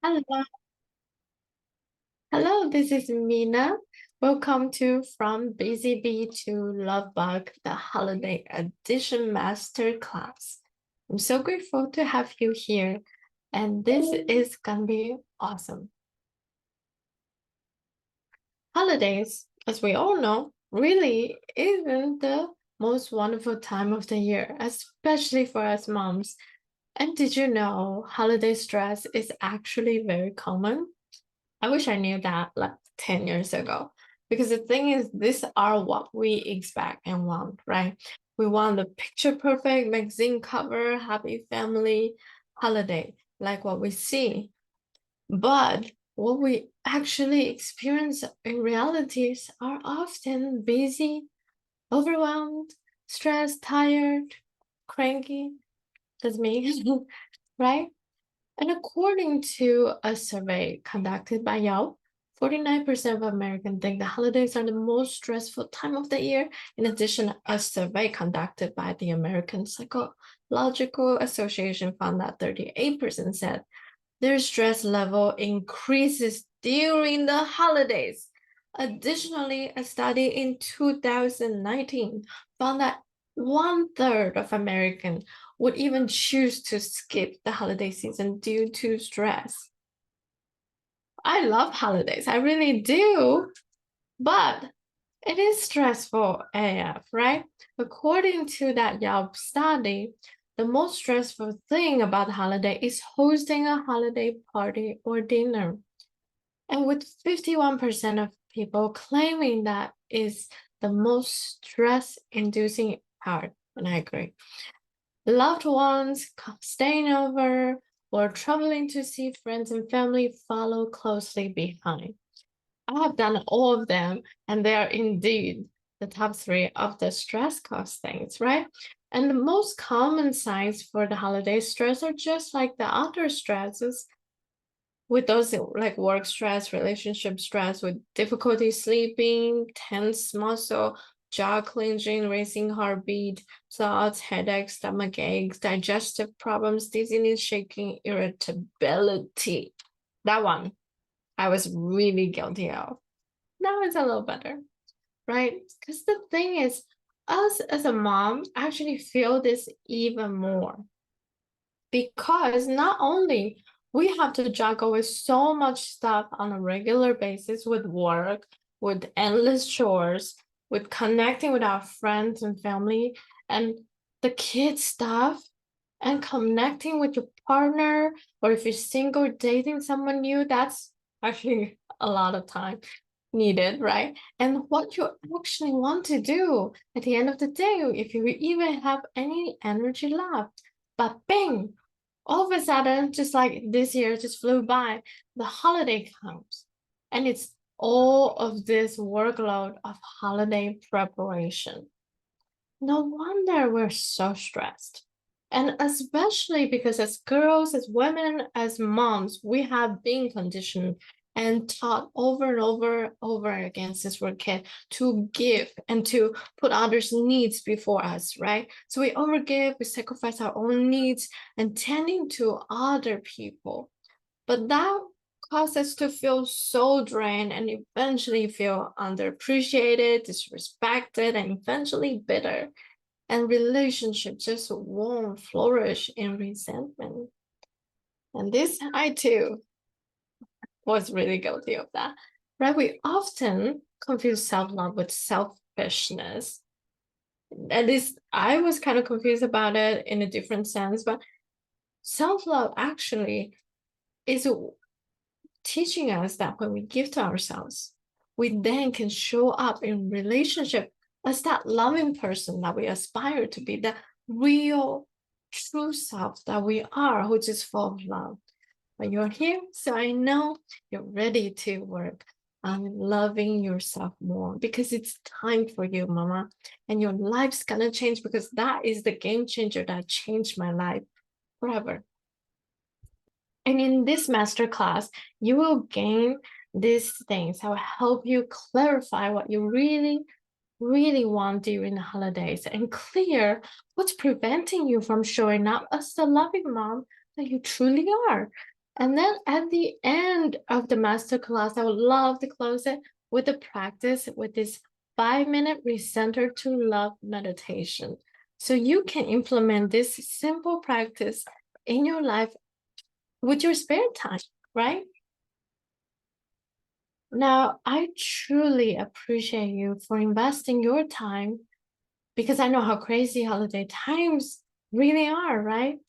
Hello, hello, this is Mina. Welcome to From Busybee to Lovebug, the Holiday Edition Masterclass. I'm so grateful to have you here, and this is gonna be awesome. Holidays, as we all know, really isn't the most wonderful time of the year, especially for us moms. And did you know holiday stress is actually very common? I wish I knew that like 10 years ago. Because the thing is, these are what we expect and want, right? We want the picture perfect magazine cover, happy family holiday, like what we see. But what we actually experience in realities are often busy, overwhelmed, stressed, tired, cranky. That's me, right? And according to a survey conducted by Yelp, 49% of Americans think the holidays are the most stressful time of the year. In addition, a survey conducted by the American Psychological Association found that 38% said their stress level increases during the holidays. Additionally, a study in 2019 found that one third of Americans would even choose to skip the holiday season due to stress. I love holidays, I really do, but it is stressful AF, right? According to that Yelp study, the most stressful thing about the holiday is hosting a holiday party or dinner. And with 51% of people claiming that is the most stress-inducing part, and I agree. Loved ones staying over or traveling to see friends and family follow closely behind. I have done all of them, and they are indeed the top three of the stress cause things, right? And the most common signs for the holiday stress are just like the other stresses, with those like work stress, relationship stress, with difficulty sleeping, tense muscle, jaw clenching, racing heartbeat, thoughts, headaches, stomach aches, digestive problems, dizziness, shaking, irritability. That one I was really guilty of. Now it's a little better, right? Because the thing is, us as a mom actually feel this even more because not only we have to juggle with so much stuff on a regular basis with work, with endless chores, with connecting with our friends and family, and the kids stuff, and connecting with your partner, or if you're single, dating someone new, that's actually a lot of time needed, right? And what you actually want to do at the end of the day, if you even have any energy left. But bang, all of a sudden, just like this year just flew by, the holiday comes. And it's all of this workload of holiday preparation. No wonder we're so stressed. And especially because as girls, as women, as moms, we have been conditioned and taught over and over again since we're a kid to give and to put others' needs before us, right? So we overgive, we sacrifice our own needs and tending to other people. But that causes us to feel so drained and eventually feel underappreciated, disrespected, and eventually bitter, and relationships just won't flourish in resentment. And this, I too was really guilty of that. Right? We often confuse self-love with selfishness. At least I was kind of confused about it in a different sense, but self-love actually is teaching us that when we give to ourselves, we then can show up in relationship as that loving person that we aspire to be, the real true self that we are, which is full of love. But you're here, so I know you're ready to work on loving yourself more because it's time for you, mama. And your life's gonna change because that is the game changer that changed my life forever. And in this masterclass, you will gain these things. I will help you clarify what you really want during the holidays and clear what's preventing you from showing up as the loving mom that you truly are. And then at the end of the masterclass, I would love to close it with a practice with this 5-minute recenter to love meditation. So you can implement this simple practice in your life with your spare time, right? Now, I truly appreciate you for investing your time because I know how crazy holiday times really are, right?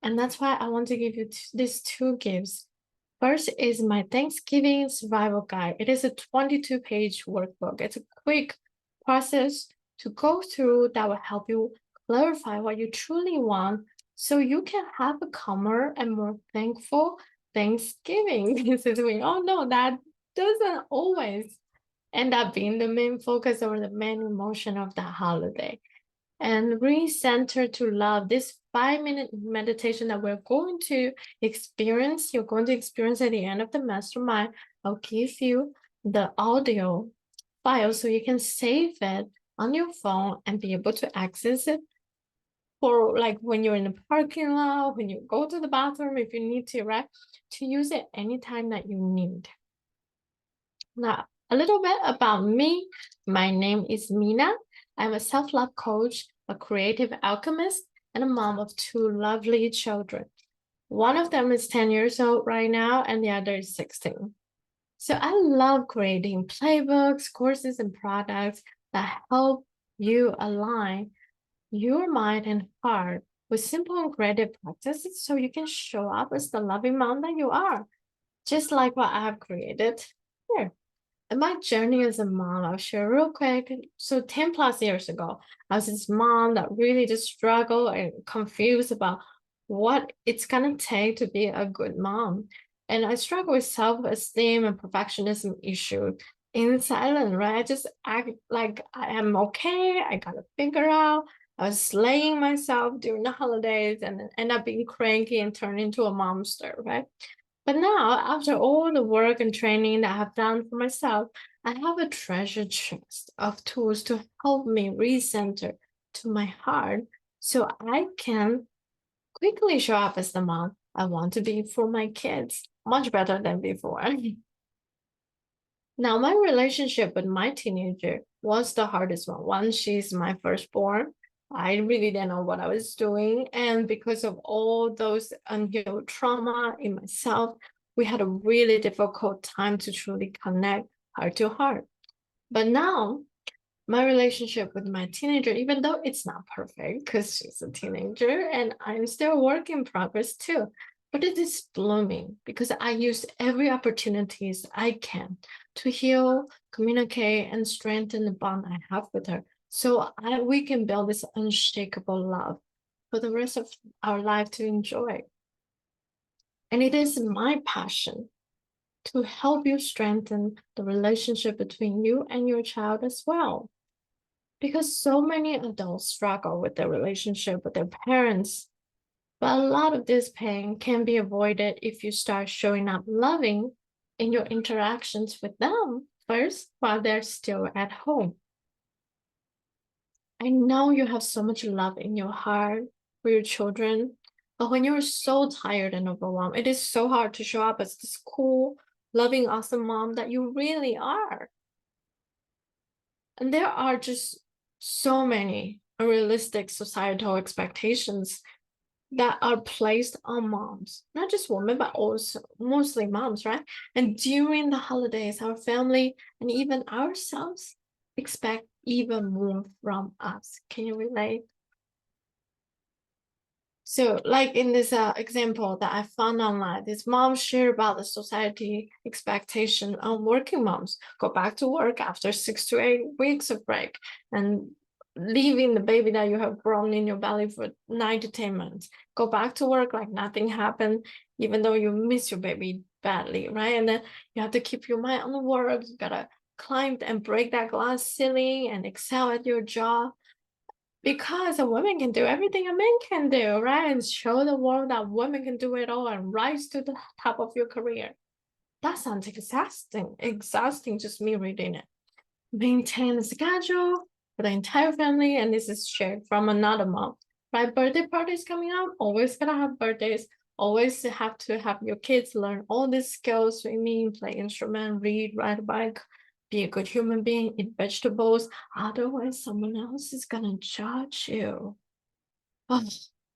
And that's why I want to give you these two gifts. First is my Thanksgiving survival guide. It is a 22-page workbook. It's a quick process to go through that will help you clarify what you truly want so you can have a calmer and more thankful Thanksgiving. Since we all know that doesn't always end up being the main focus or the main emotion of the holiday. And recenter to love, this 5-minute meditation that we're going to experience, you're going to experience at the end of the mastermind. I'll give you the audio file so you can save it on your phone and be able to access it for like when you're in the parking lot, when you go to the bathroom, if you need to, right? To use it anytime that you need. Now, a little bit about me. My name is Mina. I'm a self-love coach, a creative alchemist, and a mom of two lovely children. One of them is 10 years old right now, and the other is 16. So I love creating playbooks, courses, and products that help you align your mind and heart with simple and creative practices so you can show up as the loving mom that you are, just like what I have created here. And my journey as a mom, I'll share real quick. So 10 plus years ago, I was this mom that really just struggled and confused about what it's gonna take to be a good mom. And I struggle with self-esteem and perfectionism issue in silence, right? I just act like I am okay, I gotta figure out. I was slaying myself during the holidays and then end up being cranky and turn into a monster, right? But now, after all the work and training that I have done for myself, I have a treasure chest of tools to help me recenter to my heart so I can quickly show up as the mom I want to be for my kids, much better than before. Now, my relationship with my teenager was the hardest one. Once she's my firstborn, I really didn't know what I was doing. And because of all those unhealed trauma in myself, we had a really difficult time to truly connect heart to heart. But now, my relationship with my teenager, even though it's not perfect because she's a teenager and I'm still a work in progress too, but it is blooming because I use every opportunities I can to heal, communicate, and strengthen the bond I have with her. So we can build this unshakable love for the rest of our life to enjoy. And it is my passion to help you strengthen the relationship between you and your child as well. Because so many adults struggle with their relationship with their parents. But a lot of this pain can be avoided if you start showing up loving in your interactions with them first while they're still at home. I know you have so much love in your heart for your children, but when you're so tired and overwhelmed, it is so hard to show up as this cool, loving, awesome mom that you really are. And there are just so many unrealistic societal expectations that are placed on moms, not just women, but also mostly moms, right? And during the holidays, our family and even ourselves expect even more from us. Can you relate? So, like in this example that I found online, this mom shared about the society expectation on working moms go back to work after 6 to 8 weeks of break and leaving the baby that you have grown in your belly for 9 to 10 months. Go back to work like nothing happened, even though you miss your baby badly, right? And then you have to keep your mind on the work. You gotta climb and break that glass ceiling and excel at your job because a woman can do everything a man can do, right? And show the world that women can do it all and rise to the top of your career. That sounds exhausting, just me reading it. Maintain a schedule for the entire family, and this is shared from another mom, right? Birthday parties coming up, always gonna have birthdays. always have to have your kids learn all these skills, swimming, play instrument, read, ride a bike, be a good human being, eat vegetables. Otherwise, someone else is gonna judge you. Oh,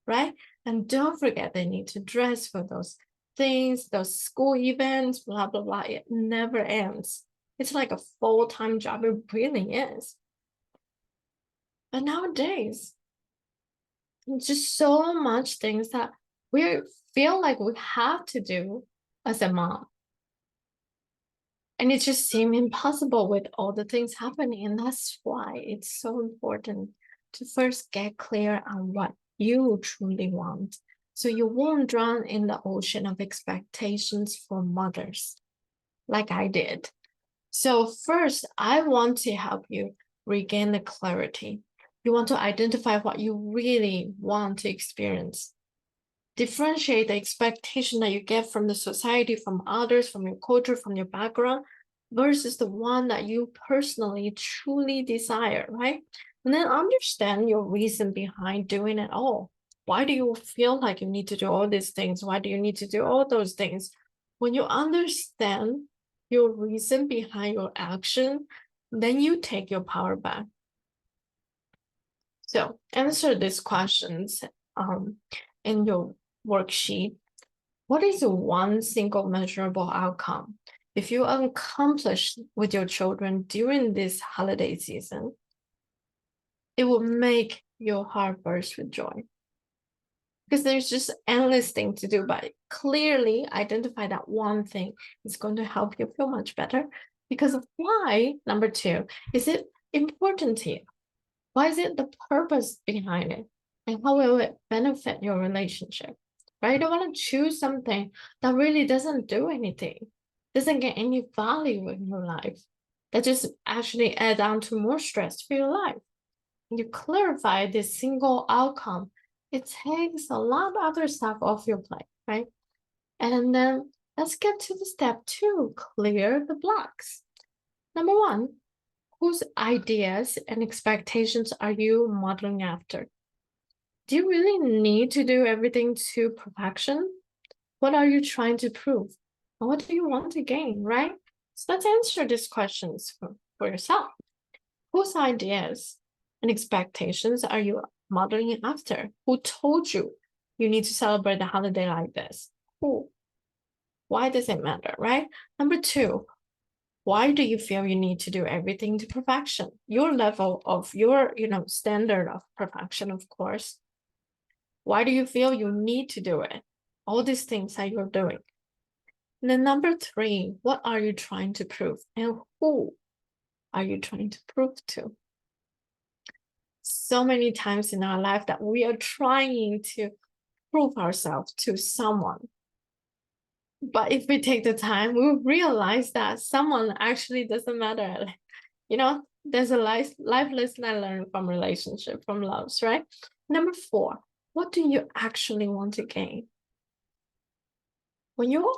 right? And don't forget they need to dress for those things, those school events, blah, blah, blah. It never ends. It's like a full-time job. It really is. But nowadays, it's just so much things that we feel like we have to do as a mom. And it just seems impossible with all the things happening. And that's why it's so important to first get clear on what you truly want. So you won't drown in the ocean of expectations for mothers like I did. So first, I want to help you regain the clarity. You want to identify what you really want to experience. Differentiate the expectation that you get from the society, from others, from your culture, from your background, versus the one that you personally truly desire, right? And then understand your reason behind doing it all. Why do you feel like you need to do all these things? Why do you need to do all those things? When you understand your reason behind your action, then you take your power back. So answer these questions in your worksheet. What is the one single measurable outcome if you accomplish with your children during this holiday season? It will make your heart burst with joy. Because there's just endless things to do, but clearly identify that one thing is going to help you feel much better. Because of why, number two, is it important to you? Why is it the purpose behind it? And how will it benefit your relationship? Right? You don't want to choose something that really doesn't do anything, doesn't get any value in your life, that just actually adds on to more stress for your life. You clarify this single outcome, it takes a lot of other stuff off your plate, right? And then let's get to the step two, clear the blocks. Number one, whose ideas and expectations are you modeling after? Do you really need to do everything to perfection? What are you trying to prove? And what do you want to gain, right? So let's answer these questions for yourself. Whose ideas and expectations are you modeling after? Who told you you need to celebrate the holiday like this? Who? Why does it matter, right? Number two, why do you feel you need to do everything to perfection? Your level of your, standard of perfection, of course. Why do you feel you need to do it? All these things that you're doing. And then number three, what are you trying to prove? And who are you trying to prove to? So many times in our life that we are trying to prove ourselves to someone. But if we take the time, we realize that someone actually doesn't matter. There's a life lesson I learned from relationship, from loves, right? Number four, what do you actually want to gain? When you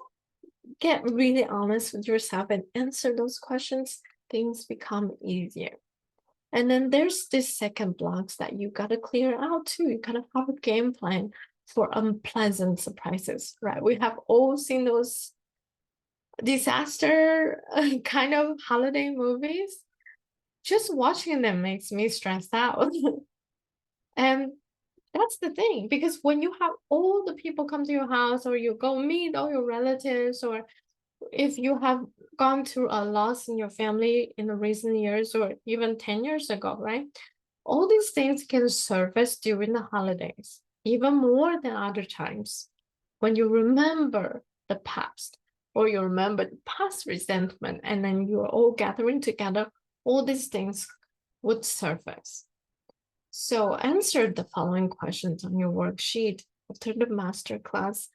get really honest with yourself and answer those questions, things become easier. And then there's this second blocks that you gotta clear out too. You gotta have a game plan for unpleasant surprises, right? We have all seen those disaster kind of holiday movies. Just watching them makes me stressed out. And that's the thing, because when you have all the people come to your house, or you go meet all your relatives, or if you have gone through a loss in your family in the recent years, or even 10 years ago, right? All these things can surface during the holidays, even more than other times. When you remember the past, or you remember the past resentment, and then you're all gathering together, all these things would surface. So answer the following questions on your worksheet after the masterclass.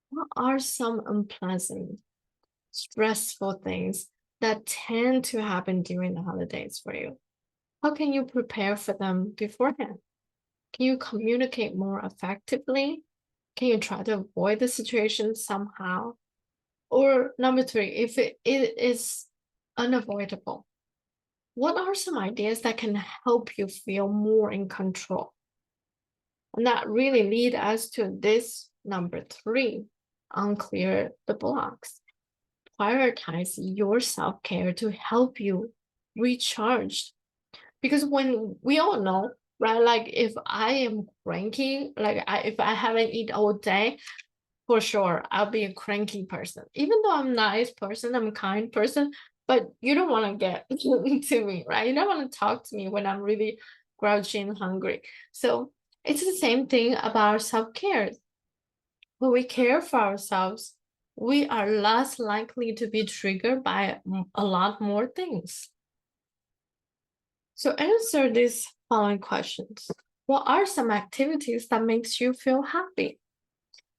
What are some unpleasant, stressful things that tend to happen during the holidays for you? How can you prepare for them beforehand? Can you communicate more effectively? Can you try to avoid the situation somehow? Or number three, if it is unavoidable, what are some ideas that can help you feel more in control? And that really lead us to this Number 3, unclear the blocks. Prioritize your self-care to help you recharge. Because when we all know, right? Like if I am cranky, if I haven't eaten all day, for sure, I'll be a cranky person. Even though I'm a nice person, I'm a kind person, but you don't want to get to me, right? You don't want to talk to me when I'm really grouchy and hungry. So it's the same thing about self-care. When we care for ourselves, we are less likely to be triggered by a lot more things. So answer these following questions. What are some activities that makes you feel happy?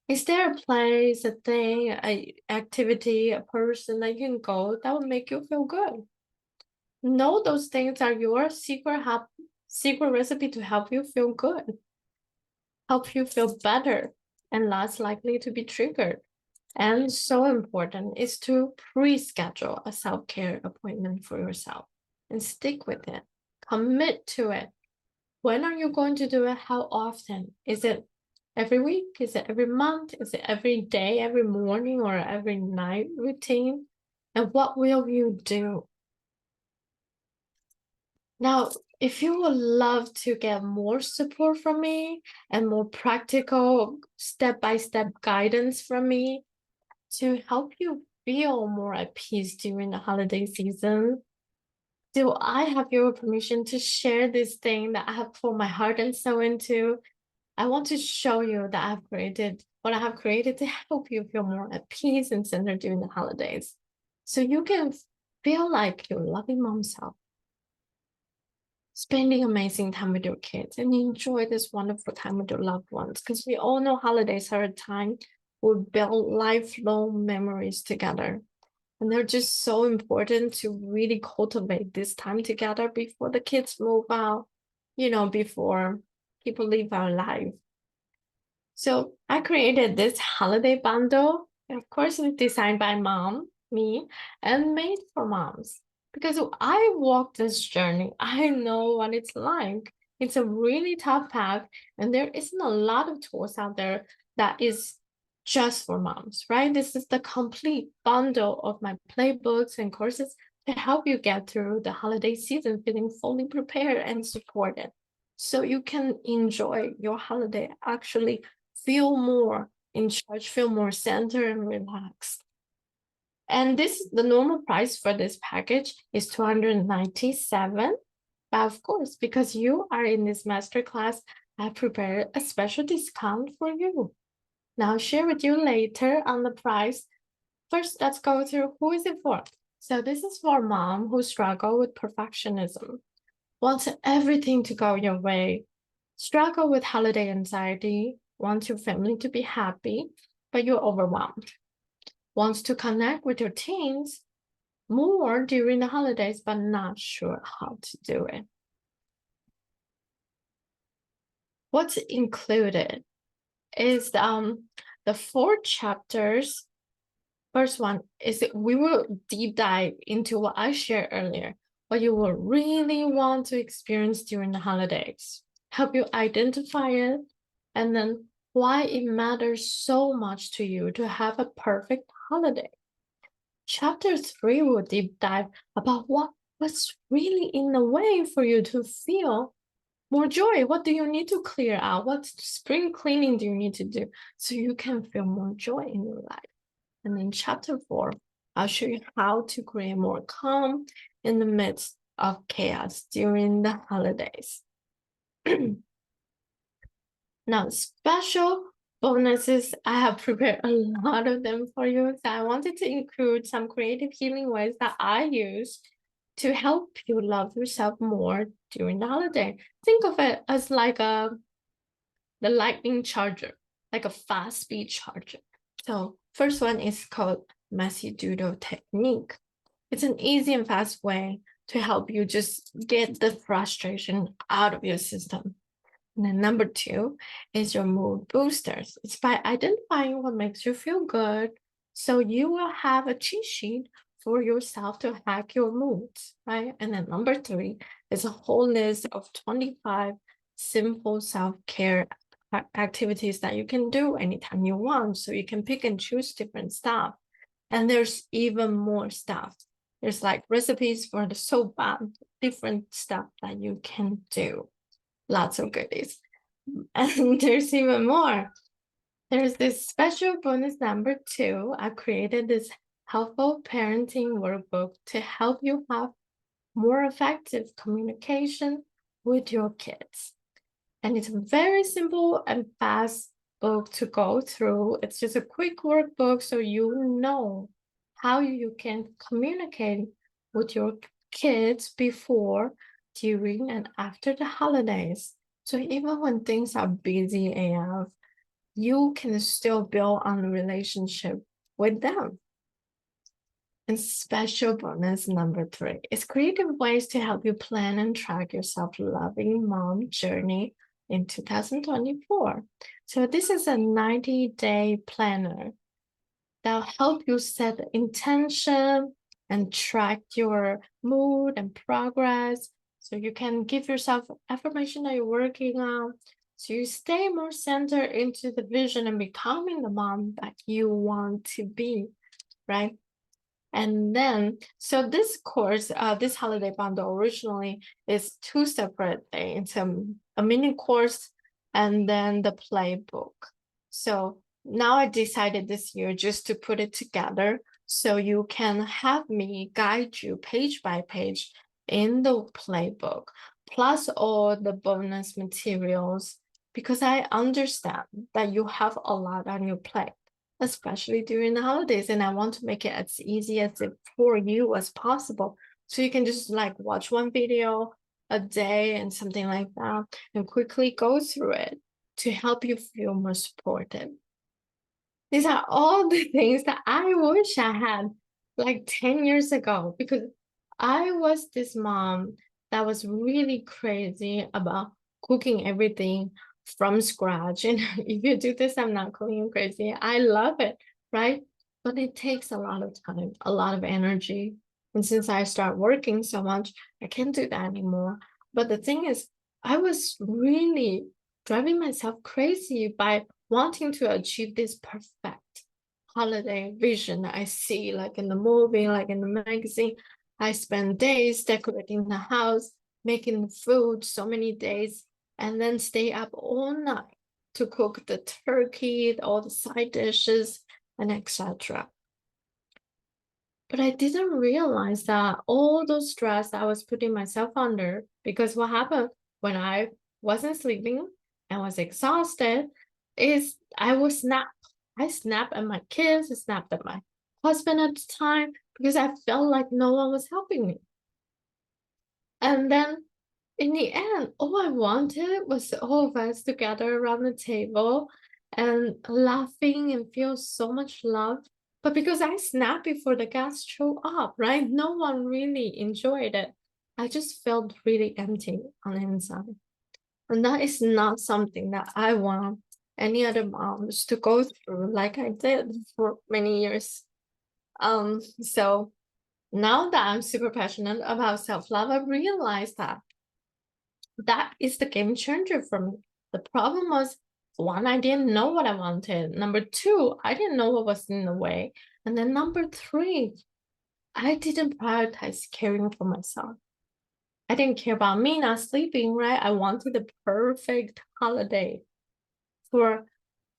Is there a place, a thing, a activity, a person that you can go that will make you feel good? Know those things are your secret recipe to help you feel good, help you feel better, and less likely to be triggered. And so important is to pre-schedule a self-care appointment for yourself and stick with it. Commit to it. When are you going to do it? How often? Is it every week? Is it every month? Is it every day, every morning, or every night routine? And what will you do? Now, if you would love to get more support from me and more practical step-by-step guidance from me to help you feel more at peace during the holiday season, do I have your permission to share this thing that I have poured my heart and soul into? I want to show you that I've created what I have created to help you feel more at peace and centered during the holidays. So you can feel like your loving mom self, spending amazing time with your kids and enjoy this wonderful time with your loved ones. Because we all know holidays are a time we build lifelong memories together. And they're just so important to really cultivate this time together before the kids move out, before people leave our life. So I created this holiday bundle. Of course, it's designed by me, and made for moms. Because I walked this journey, I know what it's like. It's a really tough path, and there isn't a lot of tools out there that is just for moms, right? This is the complete bundle of my playbooks and courses to help you get through the holiday season feeling fully prepared and supported. So you can enjoy your holiday, actually feel more in charge, feel more centered and relaxed. And the normal price for this package is $297. But of course, because you are in this masterclass, I prepared a special discount for you. Now I'll share with you later on the price. First, let's go through who is it for. So this is for mom who struggle with perfectionism, wants everything to go your way, struggle with holiday anxiety, wants your family to be happy, but you're overwhelmed, wants to connect with your teens more during the holidays, but not sure how to do it. What's included is the 4 chapters. First one is we will deep dive into what I shared earlier, what you will really want to experience during the holidays, help you identify it, and then why it matters so much to you to have a perfect holiday. Chapter 3 will deep dive about what's really in the way for you to feel more joy. What do you need to clear out? What spring cleaning do you need to do so you can feel more joy in your life? And in chapter 4, I'll show you how to create more calm in the midst of chaos during the holidays. Now, special bonuses, I have prepared a lot of them for you. So I wanted to include some creative healing ways that I use to help you love yourself more during the holiday. Think of it as like the lightning charger, like a fast speed charger. So first one is called Messy Doodle Technique. It's an easy and fast way to help you just get the frustration out of your system. And then number 2 is your mood boosters. It's by identifying what makes you feel good. So you will have a cheat sheet for yourself to hack your moods, right? And then number 3 is a whole list of 25 simple self-care activities that you can do anytime you want. So you can pick and choose different stuff. And there's even more stuff. There's like recipes for the soap bath, different stuff that you can do. Lots of goodies. And there's even more. There's this special bonus number 2. I created this helpful parenting workbook to help you have more effective communication with your kids. And it's a very simple and fast book to go through. It's just a quick workbook so you know how you can communicate with your kids before, during, and after the holidays. So even when things are busy AF, you can still build on the relationship with them. And special bonus number 3 is creative ways to help you plan and track your self-loving mom journey in 2024. So this is a 90-day planner that'll help you set the intention and track your mood and progress. So you can give yourself affirmation that you're working on. So you stay more centered into the vision and becoming the mom that you want to be, right? And then, so this course, this holiday bundle originally is 2 separate things. It's a mini course and then the playbook. So now I decided this year just to put it together so you can have me guide you page by page in the playbook, plus all the bonus materials, because I understand that you have a lot on your plate, especially during the holidays, and I want to make it as easy as it for you as possible. So you can just like watch one video a day and something like that and quickly go through it to help you feel more supported. These are all the things that I wish I had like 10 years ago, because I was this mom that was really crazy about cooking everything from scratch. And if you do this, I'm not calling you crazy. I love it, right? But it takes a lot of time, a lot of energy. And since I start working so much, I can't do that anymore. But the thing is, I was really driving myself crazy by wanting to achieve this perfect holiday vision that I see, like in the movie, like in the magazine. I spend days decorating the house, making food so many days, and then stay up all night to cook the turkey, all the side dishes, and etc. But I didn't realize that all those stress I was putting myself under, because what happened when I wasn't sleeping and was exhausted is I would snap. I snapped at my kids, I snapped at my husband at the time because I felt like no one was helping me. And then in the end, all I wanted was all of us together around the table and laughing and feel so much love. But because I snapped before the guests show up, right? No one really enjoyed it. I just felt really empty on the inside. And that is not something that I want any other moms to go through like I did for many years. So now that I'm super passionate about self-love, I realized that that is the game changer for me. The problem was, one, I didn't know what I wanted. Number two, I didn't know what was in the way. And then number three, I didn't prioritize caring for myself. I didn't care about me not sleeping, right? I wanted the perfect holiday for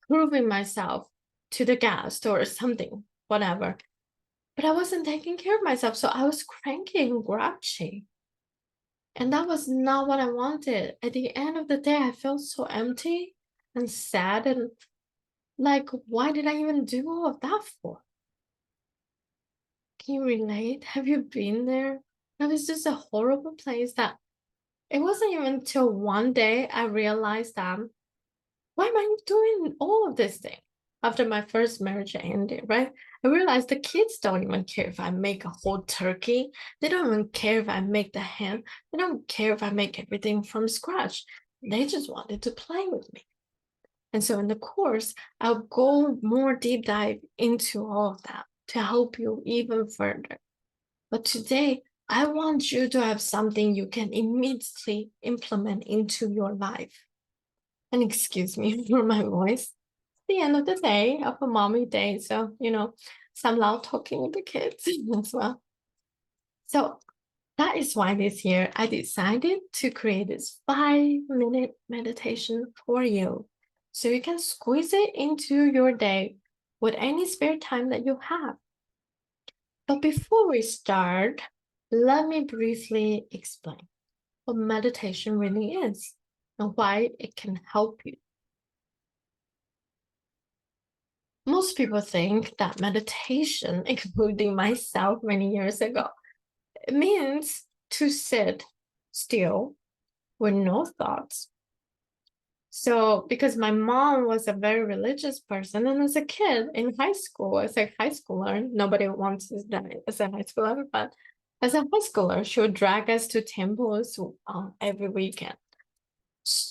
proving myself to the guest or something, whatever. But I wasn't taking care of myself, so I was cranky and grouchy. And that was not what I wanted. At the end of the day, I felt so empty and sad and like, why did I even do all of that for? Can you relate? Have you been there? That was just a horrible place that it wasn't even until one day I realized that why am I doing all of this thing? After my first marriage ended, right? I realized the kids don't even care if I make a whole turkey. They don't even care if I make the ham. They don't care if I make everything from scratch. They just wanted to play with me. And so in the course, I'll go more deep dive into all of that to help you even further. But today, I want you to have something you can immediately implement into your life. And excuse me for my voice. The end of the day of a mommy day. So, some loud talking with the kids as well. So that is why this year I decided to create this 5-minute meditation for you. So you can squeeze it into your day with any spare time that you have. But before we start, let me briefly explain what meditation really is and why it can help you. Most people think that meditation, including myself many years ago, it means to sit still with no thoughts. So, because my mom was a very religious person, and as a kid in high school, as a high schooler, nobody wants to die as a high schooler, but as a high schooler, she would drag us to temples every weekend.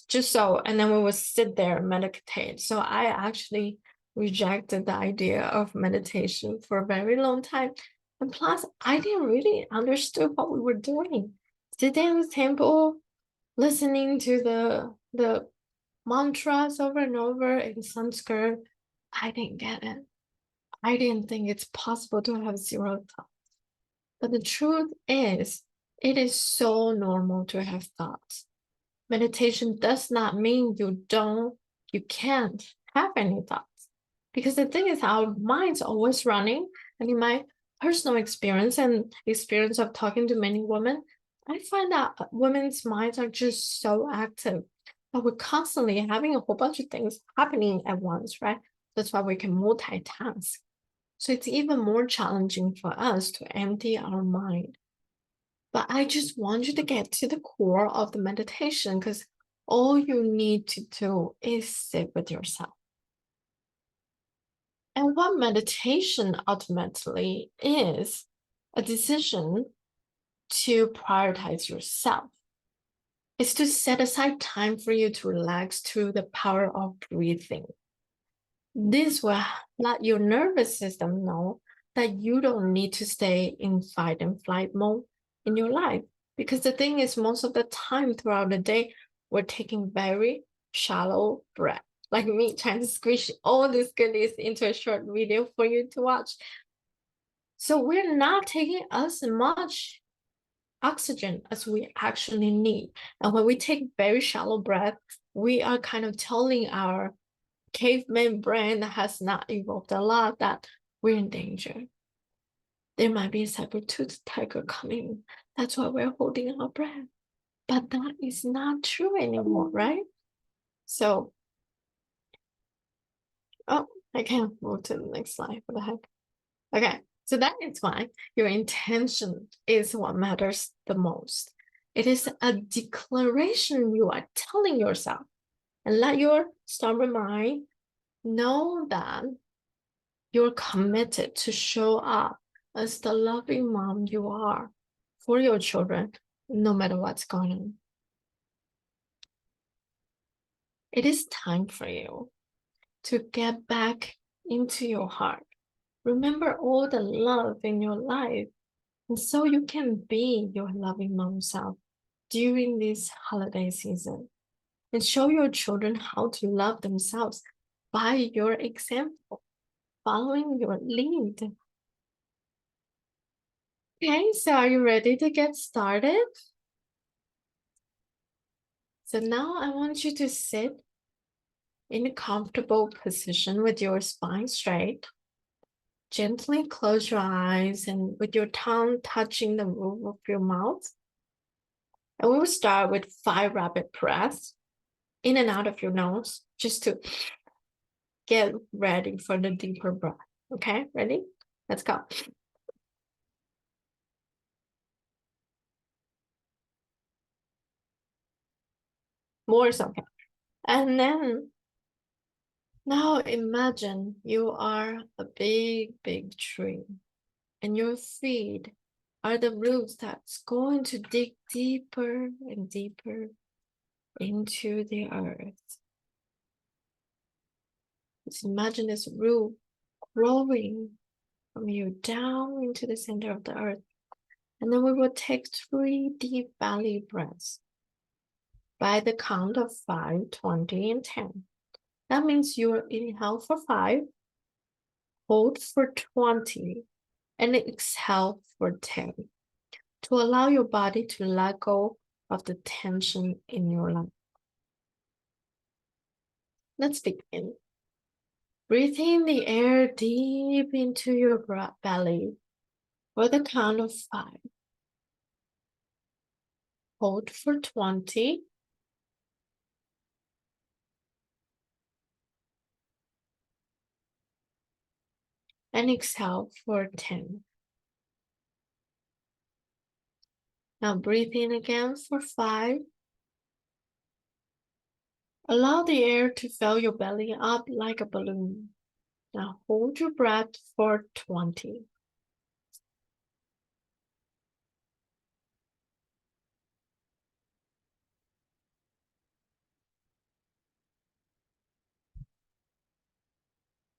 Just so, and then we would sit there and meditate. So I actually rejected the idea of meditation for a very long time. And plus, I didn't really understand what we were doing. Sitting in the temple, listening to the mantras over and over in Sanskrit, I didn't get it. I didn't think it's possible to have zero thoughts. But the truth is, it is so normal to have thoughts. Meditation does not mean you can't have any thoughts. Because the thing is, our mind's always running. And in my personal experience and experience of talking to many women, I find that women's minds are just so active. But we're constantly having a whole bunch of things happening at once, right? That's why we can multitask. So it's even more challenging for us to empty our mind. But I just want you to get to the core of the meditation because all you need to do is sit with yourself. And what meditation ultimately is a decision to prioritize yourself. It's to set aside time for you to relax through the power of breathing. This will let your nervous system know that you don't need to stay in fight and flight mode in your life. Because the thing is, most of the time throughout the day, we're taking very shallow breath. Like me trying to squish all this goodies into a short video for you to watch. So we're not taking as much oxygen as we actually need. And when we take very shallow breath, we are kind of telling our caveman brain that has not evolved a lot that we're in danger. There might be a saber-toothed tiger coming. That's why we're holding our breath. But that is not true anymore, right? So, oh, I can't move to the next slide. What the heck? Okay, so that is why your intention is what matters the most. It is a declaration you are telling yourself, and let your stubborn mind know that you're committed to show up as the loving mom you are for your children, no matter what's going on. It is time for you to get back into your heart. Remember all the love in your life, and so you can be your loving mom self during this holiday season. And show your children how to love themselves by your example, following your lead. Okay, so are you ready to get started? So now I want you to sit in a comfortable position with your spine straight. Gently close your eyes and with your tongue touching the roof of your mouth. And we will start with 5 rapid breaths in and out of your nose just to get ready for the deeper breath. Okay, ready? Let's go. More is okay. And then now imagine you are a big, big tree and your feet are the roots that's going to dig deeper and deeper into the earth. Just imagine this root growing from you down into the center of the earth. And then we will take 3 deep belly breaths. by the count of 5, 20, and 10. That means you inhale for 5, hold for 20, and exhale for 10 to allow your body to let go of the tension in your life. Let's begin. Breathe in the air deep into your belly for the count of 5. Hold for 20. And exhale for 10. Now breathe in again for 5. Allow the air to fill your belly up like a balloon. Now hold your breath for 20.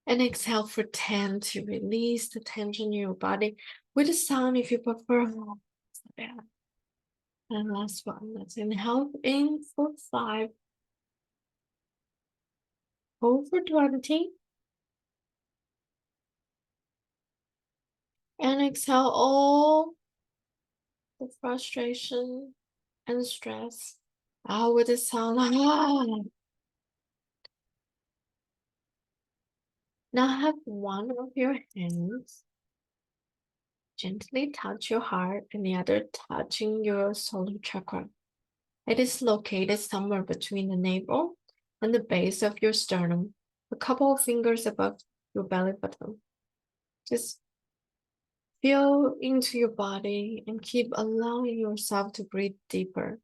And exhale for 10 to release the tension in your body with a sound if you prefer. And last one, let's inhale in for 5. Hold for 20. And exhale all the frustration and stress out with a sound like Now have one of your hands gently touch your heart and the other touching your solar chakra. It is located somewhere between the navel and the base of your sternum, a couple of fingers above your belly button. Just feel into your body and keep allowing yourself to breathe deeper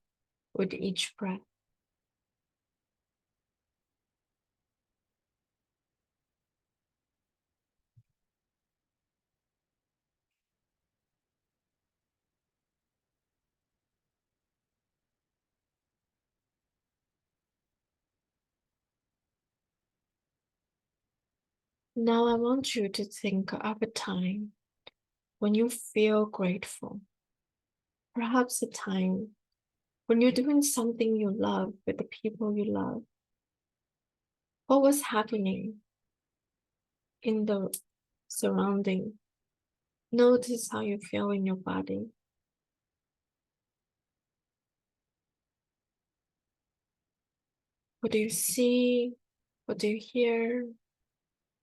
with each breath. Now I want you to think of a time when you feel grateful. Perhaps a time when you're doing something you love with the people you love. What was happening in the surrounding? Notice how you feel in your body. What do you see? What do you hear?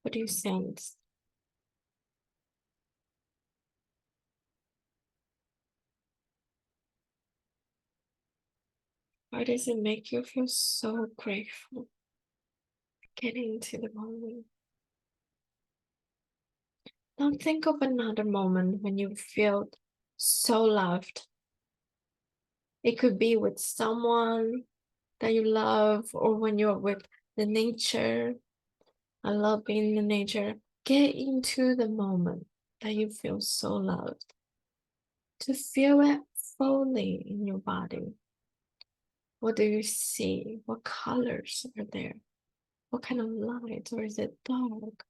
What do you sense? Why does it make you feel so grateful? Get into the moment. Now think of another moment when you feel so loved. It could be with someone that you love or when you're with the nature. I love being in nature. Get into the moment that you feel so loved. To feel it fully in your body. What do you see? What colors are there? What kind of light, or is it dark?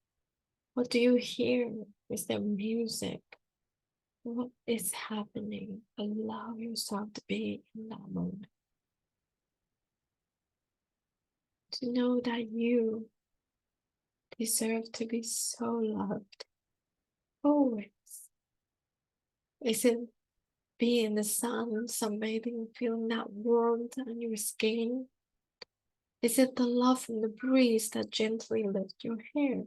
What do you hear? Is there music? What is happening? Allow yourself to be in that moment. To know that you deserve to be so loved. Always. Is it being in the sun, sunbathing, feeling that warmth on your skin? Is it the love from the breeze that gently lifts your hair?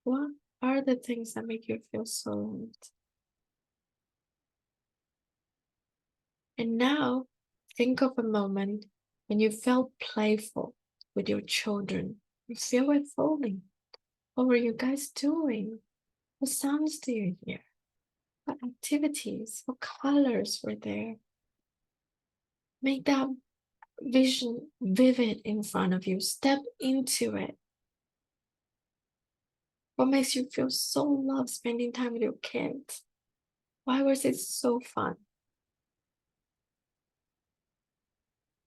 What are the things that make you feel so loved? And now, think of a moment when you felt playful with your children. You feel it falling. What were you guys doing? What sounds do you hear? What activities? What colors were there? Make that vision vivid in front of you. Step into it. What makes you feel so loved spending time with your kids? Why was it so fun?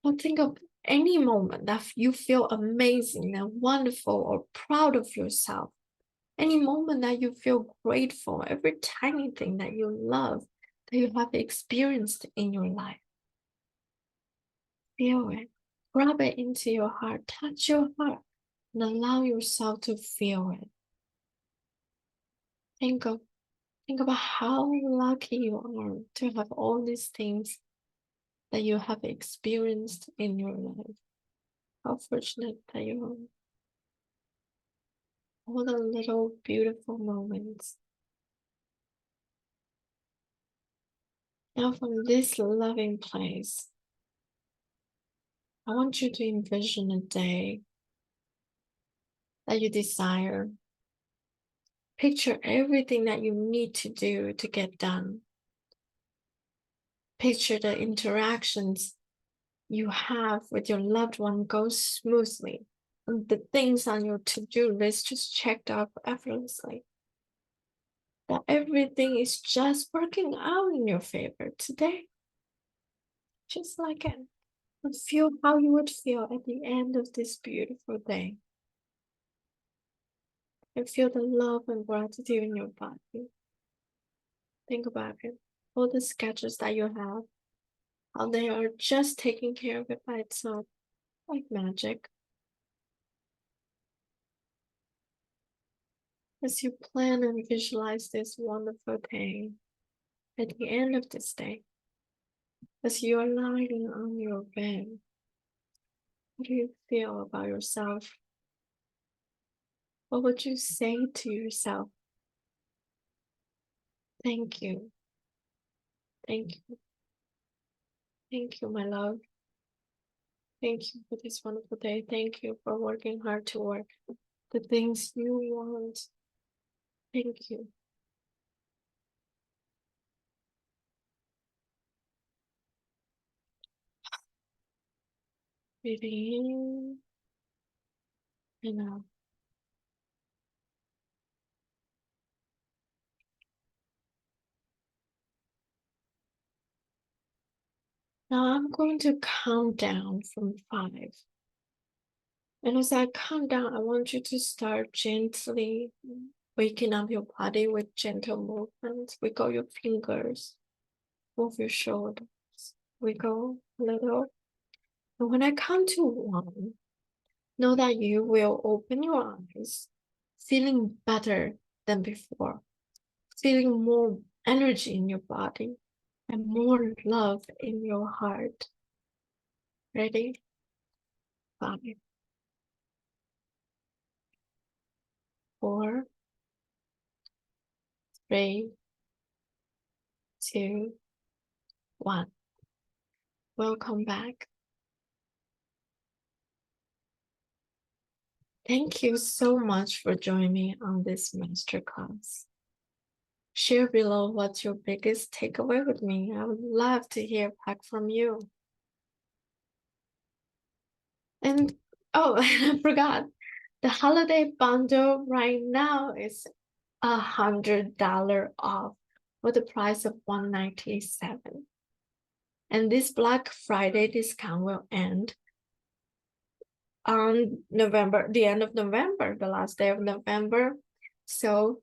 Well, think of any moment that you feel amazing and wonderful or proud of yourself. Any moment that you feel grateful, every tiny thing that you love, that you have experienced in your life. Feel it. Grab it into your heart. Touch your heart and allow yourself to feel it. Think about how lucky you are to have all these things that you have experienced in your life. How fortunate that you are. All the little beautiful moments. Now, from this loving place, I want you to envision a day that you desire. Picture everything that you need to do to get done. Picture the interactions you have with your loved one go smoothly, and the things on your to-do list just checked off effortlessly. That everything is just working out in your favor today. Just like it. And feel how you would feel at the end of this beautiful day. And feel the love and gratitude in your body. Think about it. All the sketches that you have, how they are just taking care of it by itself, like magic. As you plan and visualize this wonderful day, at the end of this day, as you are lying on your bed, what do you feel about yourself? What would you say to yourself? Thank you. Thank you. Thank you, my love. Thank you for this wonderful day. Thank you for working hard to work the things you want. Thank you. Breathing in and out. Now I'm going to count down from 5. And as I count down, I want you to start gently waking up your body with gentle movements. Wiggle your fingers, move your shoulders, wiggle a little. And when I count to 1, know that you will open your eyes, feeling better than before, feeling more energy in your body and more love in your heart. Ready? 5, 4, 3, 2, 1. Welcome back. Thank you so much for joining me on this masterclass. Share below what's your biggest takeaway with me. I would love to hear back from you. And oh, I forgot. The holiday bundle right now is $100 off for the price of $197. And this Black Friday discount will end on the end of November, the last day of November. So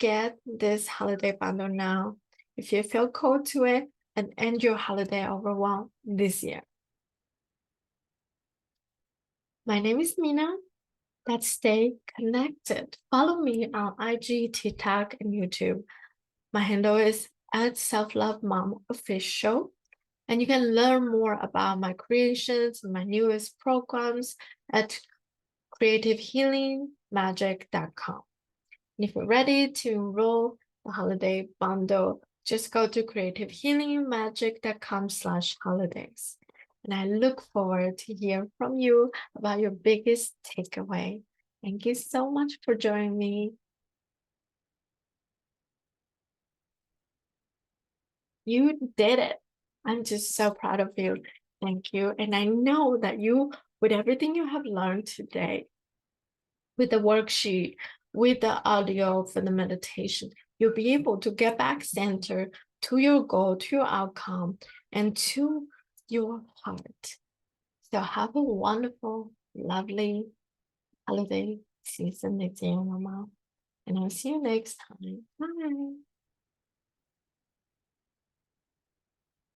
get this holiday bundle now if you feel called to it, and end your holiday overwhelm this year. My name is Mina. Let's stay connected. Follow me on IG, TikTok, and YouTube. My handle is @selflovemomofficial. And you can learn more about my creations and my newest programs at creativehealingmagic.com. And if you're ready to enroll the holiday bundle, just go to creativehealingmagic.com/holidays. And I look forward to hear from you about your biggest takeaway. Thank you so much for joining me. You did it. I'm just so proud of you. Thank you. And I know that you, with everything you have learned today, with the worksheet, with the audio for the meditation, you'll be able to get back centered to your goal, to your outcome, and to your heart. So have a wonderful, lovely holiday season next year, Mama. And I'll see you next time. Bye.